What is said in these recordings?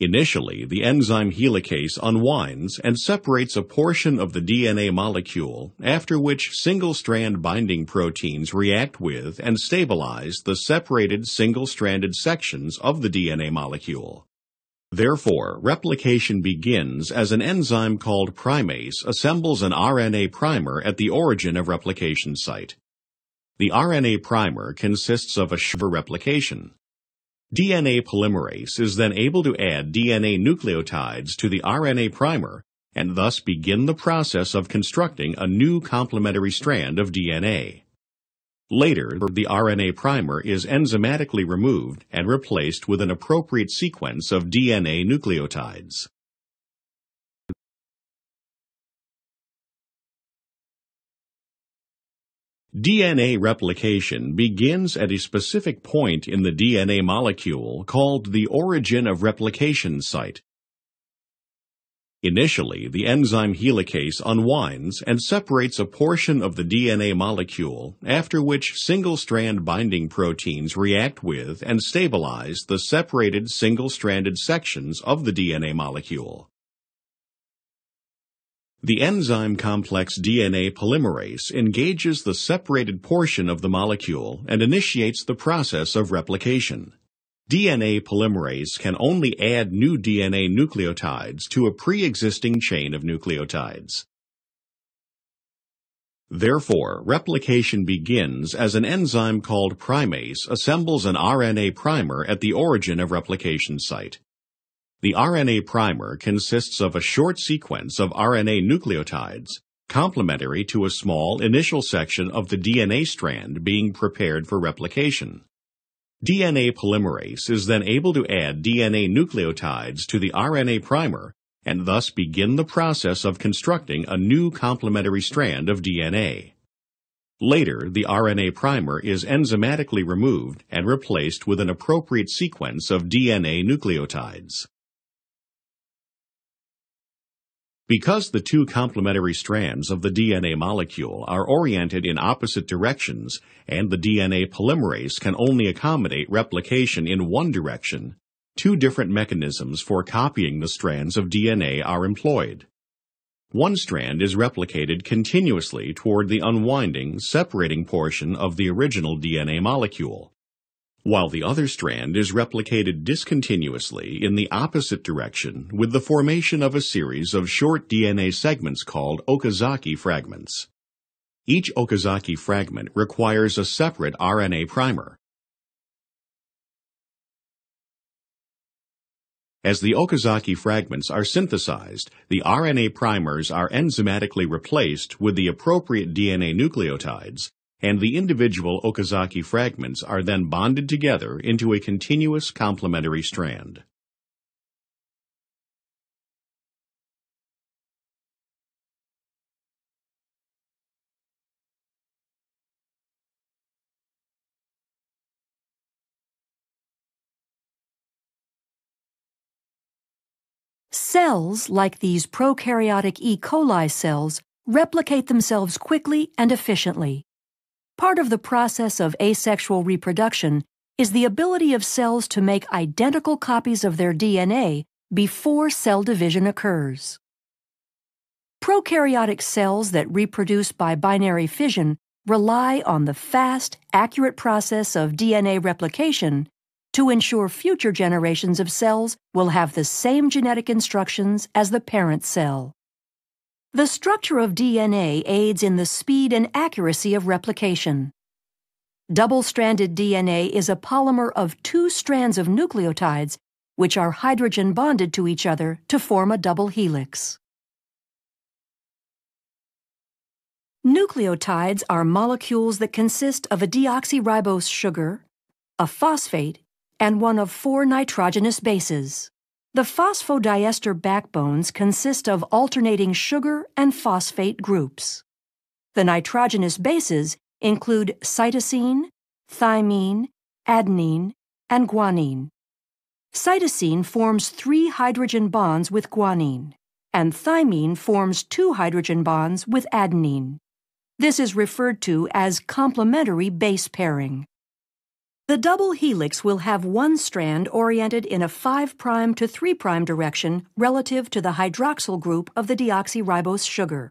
Initially, the enzyme helicase unwinds and separates a portion of the DNA molecule, after which single-strand binding proteins react with and stabilize the separated single-stranded sections of the DNA molecule. Therefore, replication begins as an enzyme called primase assembles an RNA primer at the origin of replication site. The RNA primer consists of a sugar replication. DNA polymerase is then able to add DNA nucleotides to the RNA primer and thus begin the process of constructing a new complementary strand of DNA. Later, the RNA primer is enzymatically removed and replaced with an appropriate sequence of DNA nucleotides. DNA replication begins at a specific point in the DNA molecule called the origin of replication site. Initially, the enzyme helicase unwinds and separates a portion of the DNA molecule, after which single-strand binding proteins react with and stabilize the separated single-stranded sections of the DNA molecule. The enzyme complex DNA polymerase engages the separated portion of the molecule and initiates the process of replication. DNA polymerase can only add new DNA nucleotides to a pre-existing chain of nucleotides. Therefore, replication begins as an enzyme called primase assembles an RNA primer at the origin of replication site. The RNA primer consists of a short sequence of RNA nucleotides, complementary to a small initial section of the DNA strand being prepared for replication. DNA polymerase is then able to add DNA nucleotides to the RNA primer and thus begin the process of constructing a new complementary strand of DNA. Later, the RNA primer is enzymatically removed and replaced with an appropriate sequence of DNA nucleotides. Because the two complementary strands of the DNA molecule are oriented in opposite directions and the DNA polymerase can only accommodate replication in one direction, two different mechanisms for copying the strands of DNA are employed. One strand is replicated continuously toward the unwinding, separating portion of the original DNA molecule, while the other strand is replicated discontinuously in the opposite direction with the formation of a series of short DNA segments called Okazaki fragments. Each Okazaki fragment requires a separate RNA primer. As the Okazaki fragments are synthesized, the RNA primers are enzymatically replaced with the appropriate DNA nucleotides, and the individual Okazaki fragments are then bonded together into a continuous complementary strand. Cells, like these prokaryotic E. coli cells, replicate themselves quickly and efficiently. Part of the process of asexual reproduction is the ability of cells to make identical copies of their DNA before cell division occurs. Prokaryotic cells that reproduce by binary fission rely on the fast, accurate process of DNA replication to ensure future generations of cells will have the same genetic instructions as the parent cell. The structure of DNA aids in the speed and accuracy of replication. Double-stranded DNA is a polymer of two strands of nucleotides which are hydrogen bonded to each other to form a double helix. Nucleotides are molecules that consist of a deoxyribose sugar, a phosphate, and one of 4 nitrogenous bases. The phosphodiester backbones consist of alternating sugar and phosphate groups. The nitrogenous bases include cytosine, thymine, adenine, and guanine. Cytosine forms 3 hydrogen bonds with guanine, and thymine forms 2 hydrogen bonds with adenine. This is referred to as complementary base pairing. The The double helix will have one strand oriented in a 5' to 3' direction relative to the hydroxyl group of the deoxyribose sugar,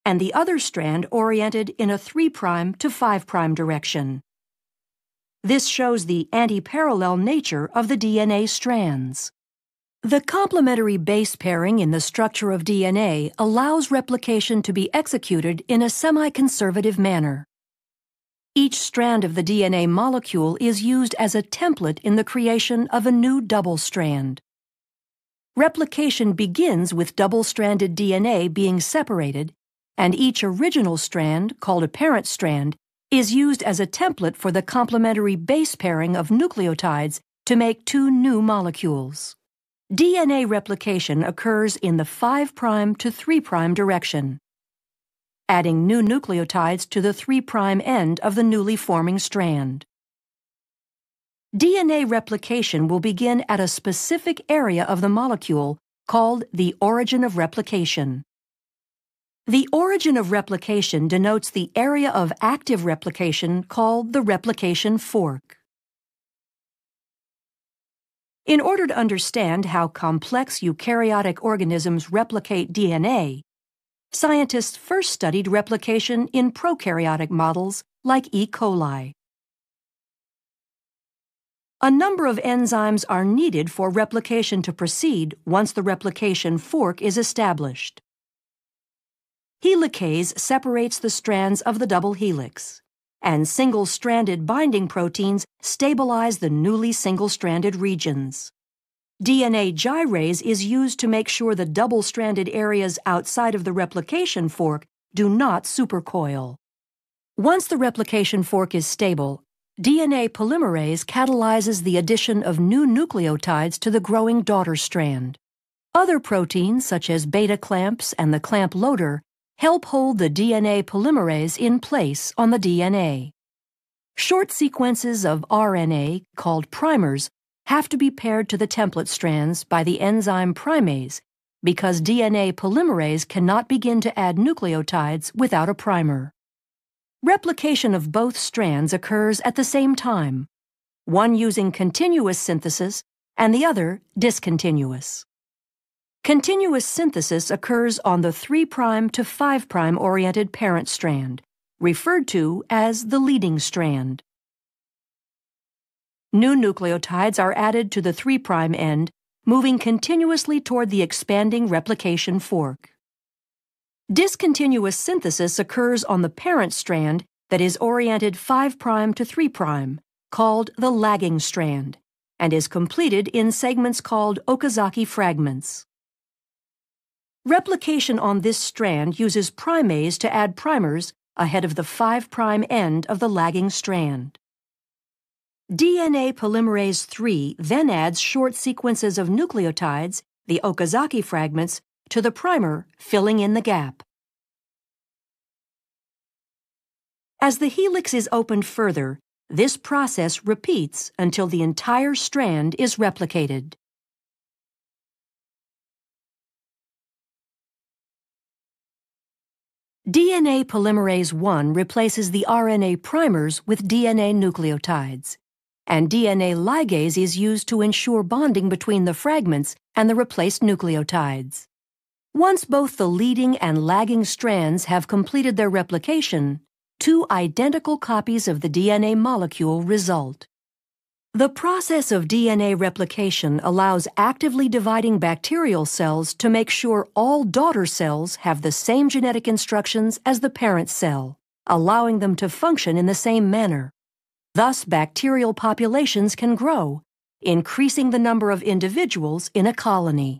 and the other strand oriented in a 3' to 5' direction. This shows the anti-parallel nature of the DNA strands. The complementary base pairing in the structure of DNA allows replication to be executed in a semi-conservative manner. Each strand of the DNA molecule is used as a template in the creation of a new double strand. Replication begins with double-stranded DNA being separated, and each original strand, called a parent strand, is used as a template for the complementary base pairing of nucleotides to make two new molecules. DNA replication occurs in the 5' to 3' direction, adding new nucleotides to the 3' end of the newly forming strand. DNA replication will begin at a specific area of the molecule called the origin of replication. The origin of replication denotes the area of active replication called the replication fork. In order to understand how complex eukaryotic organisms replicate DNA, scientists first studied replication in prokaryotic models like E. coli. A number of enzymes are needed for replication to proceed once the replication fork is established. Helicase separates the strands of the double helix, and single-stranded binding proteins stabilize the newly single-stranded regions. DNA gyrase is used to make sure the double-stranded areas outside of the replication fork do not supercoil. Once the replication fork is stable, DNA polymerase catalyzes the addition of new nucleotides to the growing daughter strand. Other proteins, such as beta clamps and the clamp loader, help hold the DNA polymerase in place on the DNA. Short sequences of RNA, called primers, have to be paired to the template strands by the enzyme primase because DNA polymerase cannot begin to add nucleotides without a primer. Replication of both strands occurs at the same time, one using continuous synthesis and the other discontinuous. Continuous synthesis occurs on the 3' to 5' oriented parent strand, referred to as the leading strand. New nucleotides are added to the 3' end, moving continuously toward the expanding replication fork. Discontinuous synthesis occurs on the parent strand that is oriented 5' to 3', called the lagging strand, and is completed in segments called Okazaki fragments. Replication on this strand uses primase to add primers ahead of the 5' end of the lagging strand. DNA polymerase III then adds short sequences of nucleotides, the Okazaki fragments, to the primer, filling in the gap. As the helix is opened further, this process repeats until the entire strand is replicated. DNA polymerase I replaces the RNA primers with DNA nucleotides, and DNA ligase is used to ensure bonding between the fragments and the replaced nucleotides. Once both the leading and lagging strands have completed their replication, two identical copies of the DNA molecule result. The process of DNA replication allows actively dividing bacterial cells to make sure all daughter cells have the same genetic instructions as the parent cell, allowing them to function in the same manner. Thus, bacterial populations can grow, increasing the number of individuals in a colony.